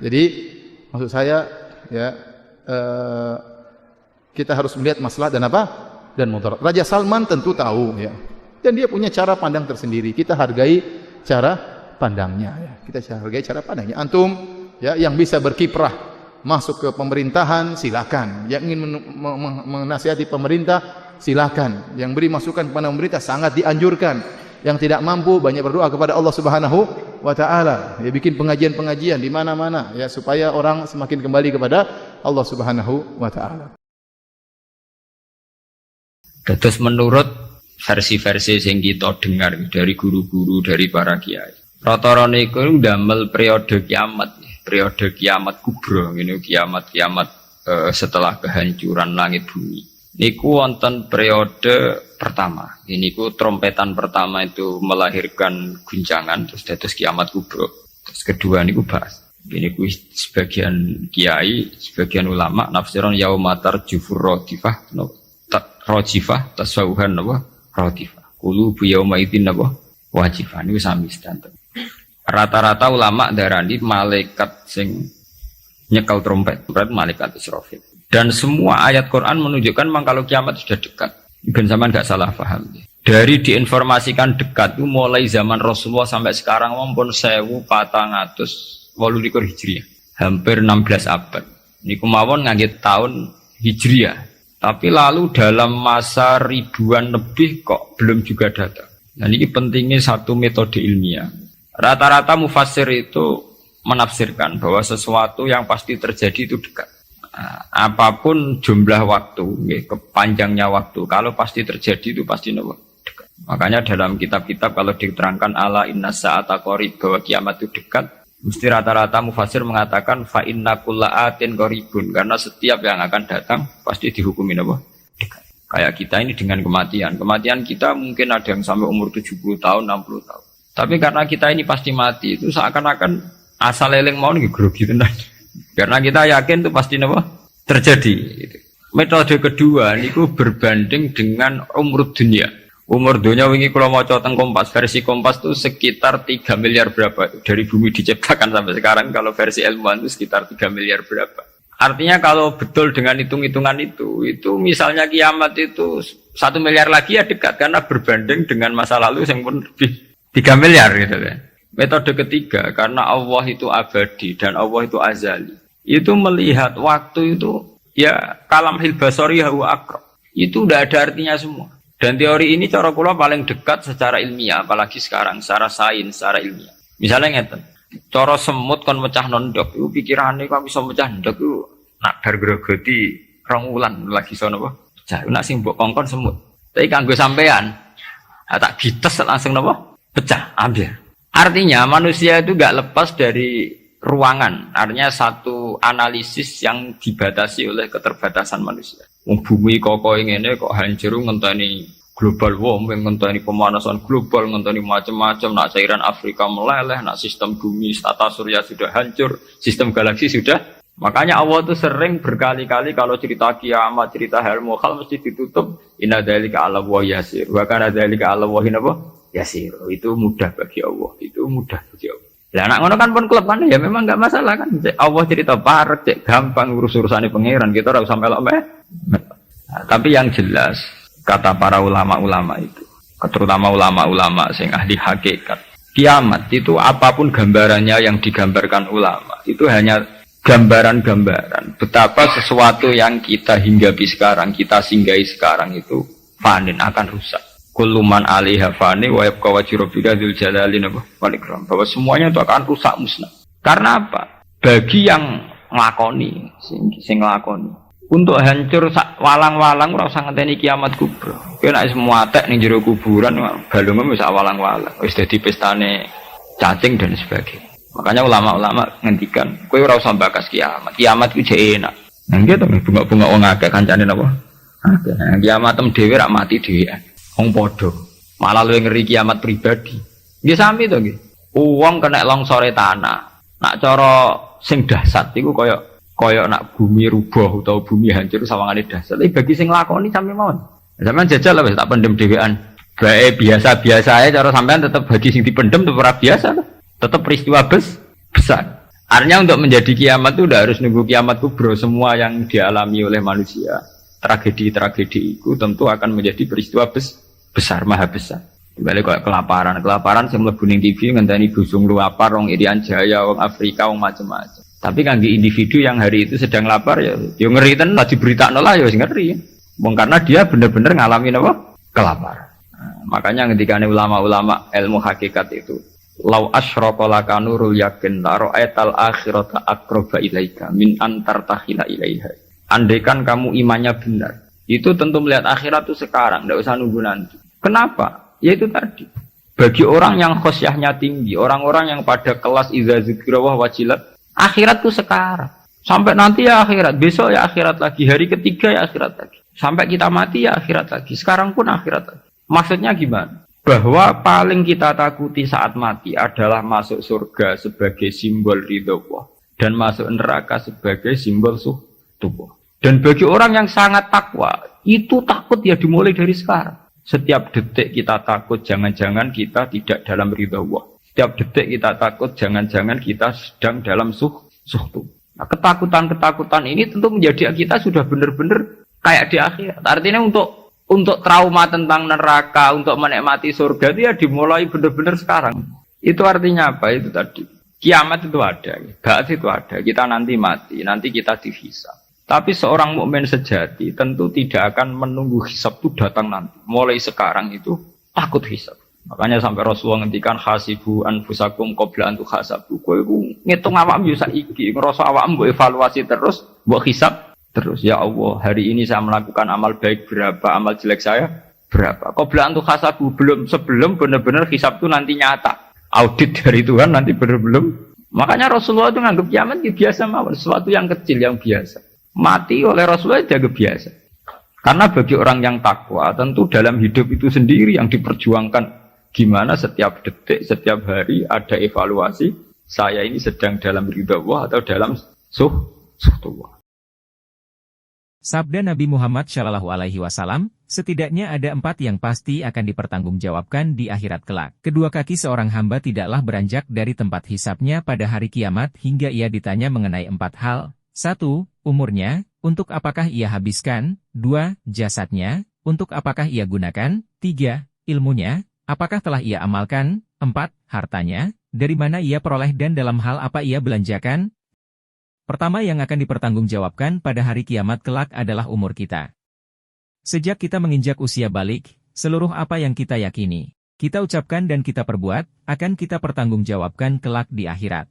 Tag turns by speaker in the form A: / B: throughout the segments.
A: Jadi maksud saya ya kita harus melihat maslahat dan apa? Dan mudarat. Raja Salman tentu tahu ya. Dan dia punya cara pandang tersendiri. Kita hargai cara pandangnya ya. Kita hargai cara pandangnya. Antum ya yang bisa berkiprah masuk ke pemerintahan silakan. Yang ingin menasihati pemerintah silakan. Yang beri masukan kepada pemerintah sangat dianjurkan. Yang tidak mampu banyak berdoa kepada Allah Subhanahu wa taala. Ya bikin pengajian-pengajian di mana-mana ya supaya orang semakin kembali kepada Allah Subhanahu wa taala.
B: Terus menurut versi-versi yang kita dengar dari guru-guru, dari para kiai, rata-rata niku ndamel periode kiamat kubra, ini kiamat setelah kehancuran langit bumi. Niku wonten periode pertama. Ini ku trompetan pertama itu melahirkan guncangan, terus dados kiamat kubra. Terus kedua niku bahas. Ini ku sebagian kiai, sebagian ulama nafsiron yaumatar jufur rodifah, rojifah tasawuhan napa rodifah. Qulubu yauma idzin napa wajifah. Niku sami sedanten. Rata-rata ulama darani malaikat sing nyekel trompet, berarti malaikat Israfil. Dan semua ayat Quran menunjukkan memang kalau kiamat sudah dekat. Ben zaman nggak salah paham. Dari diinformasikan dekat itu mulai zaman Rasulullah sampai sekarang maupun 1428 Hijriah. Hampir 16 abad. Niku mawon ngangge tahun Hijriah. Tapi lalu dalam masa ribuan lebih kok belum juga datang. Nah ini pentingnya satu metode ilmiah. Rata-rata mufassir itu menafsirkan bahwa sesuatu yang pasti terjadi itu dekat. Apapun jumlah waktu, kepanjangnya waktu, kalau pasti terjadi itu pasti dekat. Makanya dalam kitab-kitab kalau diterangkan ala inna sa'ata qarib bahwa kiamat itu dekat, mesti rata-rata mufassir mengatakan fa inna kulla atin qaribun, karena setiap yang akan datang pasti dihukumi dekat. Kayak kita ini dengan kematian. Kematian kita mungkin ada yang sampai umur 70 tahun, 60 tahun. Tapi karena kita ini pasti mati, itu seakan-akan asal eling mau nih grogi tenan. Karena kita yakin itu pasti terjadi. Metode kedua niku berbanding dengan umur dunia. Umur dunia wingi kula maca teng Kompas, versi Kompas itu sekitar 3 miliar berapa dari bumi diciptakan sampai sekarang. Kalau versi ilmuwan itu sekitar 3 miliar berapa. Artinya kalau betul dengan hitung-hitungan itu misalnya kiamat itu 1 miliar lagi ya dekat karena berbanding dengan masa lalu yang pun lebih 3 miliar gitu kan. Metode ketiga, karena Allah itu abadi dan Allah itu azali, itu melihat waktu itu ya kalamhil basori huwa aqrab. Itu udah ada artinya semua. Dan teori ini cara kula paling dekat secara ilmiah, apalagi sekarang secara sains, secara ilmiah. Misalnya ngeten, cara semut kon mecah nondok, itu pikirane kok bisa mecah nondok itu nak dar grogoti 2 wulan lagi sono apa? Pecah. Nak sing mbok kongkon semut. Tapi kanggo sampean, tak gites langsung napa? Pecah, ambil. Artinya manusia itu gak lepas dari ruangan. Artinya satu analisis yang dibatasi oleh keterbatasan manusia. Bumi kok ngene kok hancur ngenteni global warming, ngenteni pemanasan global, ngenteni macam-macam. Nak cairan Afrika meleleh, nak sistem bumi tata surya sudah hancur, sistem galaksi sudah. Makanya Allah itu sering berkali-kali kalau cerita kiamat, cerita hal mukhal mesti ditutup inna dzalika 'ala wa yasir. Wa kana dzalika 'ala wa yasir. Itu mudah bagi Allah. Itu mudah bagi Allah. Lah anak ngono kan pun klepan ya memang enggak masalah kan. Allah cerita parek cek gampang urus-urusane pangeran, kita ora usah melok meh. Nah, tapi yang jelas kata para ulama-ulama itu, terutama ulama-ulama sing ahli hakikat, kiamat itu apapun gambarannya yang digambarkan ulama, itu hanya gambaran-gambaran betapa sesuatu yang kita hinggapi sekarang, kita singgahi sekarang itu fanin akan rusak. Kulluman 'alaiha fani wa yabqa wajhu rabbika dzul jalali wal ikram. Bahwa semuanya itu akan rusak musnah. Karena apa? Bagi yang nglakoni, sing nglakoni. Untuk hancur walang-walang ora usah ngenteni kiamat kubra. Kowe nek semua atek ning jero kuburan balungmu wis walang-walang, wis dadi pestane cacing dan sebagainya. Makanya ulama-ulama ngendikan, kowe ora usah bakas kiamat. Kiamat ku jek enak. Nah gitu bunga-bunga wong akeh kancane napa? Akeh. Kiamat tem dhewe rak mati dhewean. Wong padha. Malah luwih ngeri kiamat pribadi. Nggih sami to nggih. Wong kena longsore tanah. Nak cara sing dahsyat iku kaya nak bumi rubuh utawa bumi hancur sawangane dahsyat. Tapi bagi sing lakoni sampe mawon. Sampeyan jajal lah wis tak pendem dhewean. Bae biasa-biasa ae cara sampean tetep bagi sing dipendem tetep ora biasa. Tetep peristiwa besar. Artinya untuk menjadi kiamat itu udah harus nunggu kiamat kubro. Semua yang dialami oleh manusia, tragedi-tragedi itu tentu akan menjadi peristiwa besar, maha besar. Balik kayak kelaparan yang mlebu ning TV ngenteni busung lapar, wong Irian Jaya, wong Afrika, wong macam-macam. Tapi kangge individu yang hari itu sedang lapar ya ngeri tenan diberitakno lah ya wis ngeri. Wong karena dia benar-benar ngalamin apa? Kelaparan. Nah, makanya ketika ulama-ulama ilmu hakikat itu lau asyraqa laka nurul yakin la ra'aital akhirata aqraba ilaika min antar tahila ilaiha. Andaikan kamu imannya benar, itu tentu melihat akhirat itu sekarang, tidak usah nunggu nanti. Kenapa? Ya itu tadi. Bagi orang yang khosyahnya tinggi, orang-orang yang pada kelas idza dzikra wa wajilat, akhirat itu sekarang. Sampai nanti ya akhirat, besok ya akhirat lagi, hari ketiga ya akhirat lagi. Sampai kita mati ya akhirat lagi, sekarang pun akhirat lagi. Maksudnya gimana? Bahwa paling kita takuti saat mati adalah masuk surga sebagai simbol ridho Allah dan masuk neraka sebagai simbol tubuh. Dan bagi orang yang sangat takwa, itu takut ya dimulai dari sekarang. Setiap detik kita takut jangan-jangan kita tidak dalam ridho Allah. Setiap detik kita takut jangan-jangan kita sedang dalam tubuh. Nah, ketakutan-ketakutan ini tentu menjadi kita sudah benar-benar kayak di akhirat. Artinya untuk trauma tentang neraka, untuk menikmati surga itu ya dimulai benar-benar sekarang. Itu artinya apa? Itu tadi. Kiamat itu ada, ba'ats itu ada. Kita nanti mati, nanti kita dihisab. Tapi seorang mukmin sejati tentu tidak akan menunggu hisab itu datang nanti. Mulai sekarang itu takut hisab. Makanya sampai Rasulullah ngendikan hasibu anfusakum qabla an tuhasabu. Kowe iku ngitung awakmu yo saiki, ngrasa awakmu mbok evaluasi terus, mbok hisab terus. Ya Allah, hari ini saya melakukan amal baik berapa, amal jelek saya berapa. Qabla an tuhasabu, sebelum benar-benar hisab itu nanti nyata. Audit dari Tuhan nanti belum. Makanya Rasulullah itu nganggap kiamat ya biasa mawon, sesuatu yang kecil yang biasa. Mati oleh Rasulullah dianggap biasa. Karena bagi orang yang takwa, tentu dalam hidup itu sendiri yang diperjuangkan. Gimana setiap detik, setiap hari ada evaluasi. Saya ini sedang dalam ridha Allah atau dalam suhtullah.
C: Sabda Nabi Muhammad SAW, setidaknya ada 4 yang pasti akan dipertanggungjawabkan di akhirat kelak. Kedua kaki seorang hamba tidaklah beranjak dari tempat hisabnya pada hari kiamat hingga ia ditanya mengenai 4 hal. 1. Umurnya, untuk apakah ia habiskan? 2. Jasadnya, untuk apakah ia gunakan? 3. Ilmunya, apakah telah ia amalkan? 4. Hartanya, dari mana ia peroleh dan dalam hal apa ia belanjakan? Pertama yang akan dipertanggungjawabkan pada hari kiamat kelak adalah umur kita. Sejak kita menginjak usia balik, seluruh apa yang kita yakini, kita ucapkan dan kita perbuat, akan kita pertanggungjawabkan kelak di akhirat.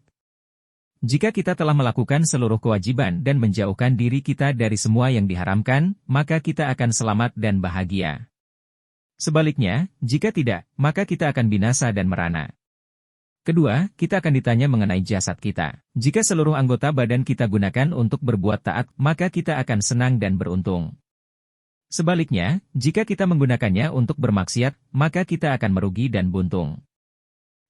C: Jika kita telah melakukan seluruh kewajiban dan menjauhkan diri kita dari semua yang diharamkan, maka kita akan selamat dan bahagia. Sebaliknya, jika tidak, maka kita akan binasa dan merana. Kedua, kita akan ditanya mengenai jasad kita. Jika seluruh anggota badan kita gunakan untuk berbuat taat, maka kita akan senang dan beruntung. Sebaliknya, jika kita menggunakannya untuk bermaksiat, maka kita akan merugi dan buntung.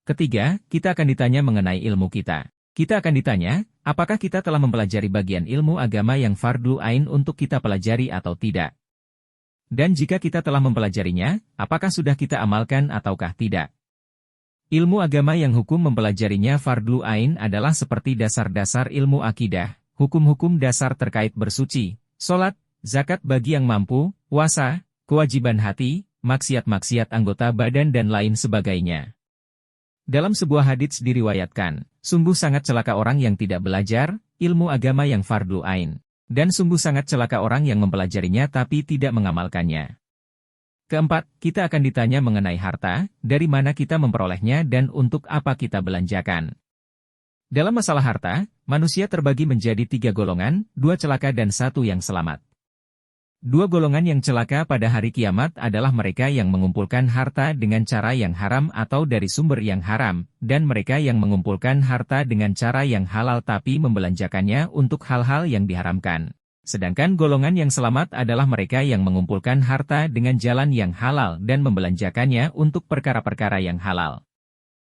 C: Ketiga, kita akan ditanya mengenai ilmu kita. Kita akan ditanya, apakah kita telah mempelajari bagian ilmu agama yang fardhu ain untuk kita pelajari atau tidak. Dan jika kita telah mempelajarinya, apakah sudah kita amalkan ataukah tidak. Ilmu agama yang hukum mempelajarinya fardhu ain adalah seperti dasar-dasar ilmu akidah, hukum-hukum dasar terkait bersuci, sholat, zakat bagi yang mampu, puasa, kewajiban hati, maksiat-maksiat anggota badan dan lain sebagainya. Dalam sebuah hadits diriwayatkan, sungguh sangat celaka orang yang tidak belajar ilmu agama yang fardhu ain, dan sungguh sangat celaka orang yang mempelajarinya tapi tidak mengamalkannya. Keempat, kita akan ditanya mengenai harta, dari mana kita memperolehnya dan untuk apa kita belanjakan. Dalam masalah harta, manusia terbagi menjadi 3 golongan, 2 celaka dan 1 yang selamat. 2 golongan yang celaka pada hari kiamat adalah mereka yang mengumpulkan harta dengan cara yang haram atau dari sumber yang haram, dan mereka yang mengumpulkan harta dengan cara yang halal tapi membelanjakannya untuk hal-hal yang diharamkan. Sedangkan golongan yang selamat adalah mereka yang mengumpulkan harta dengan jalan yang halal dan membelanjakannya untuk perkara-perkara yang halal.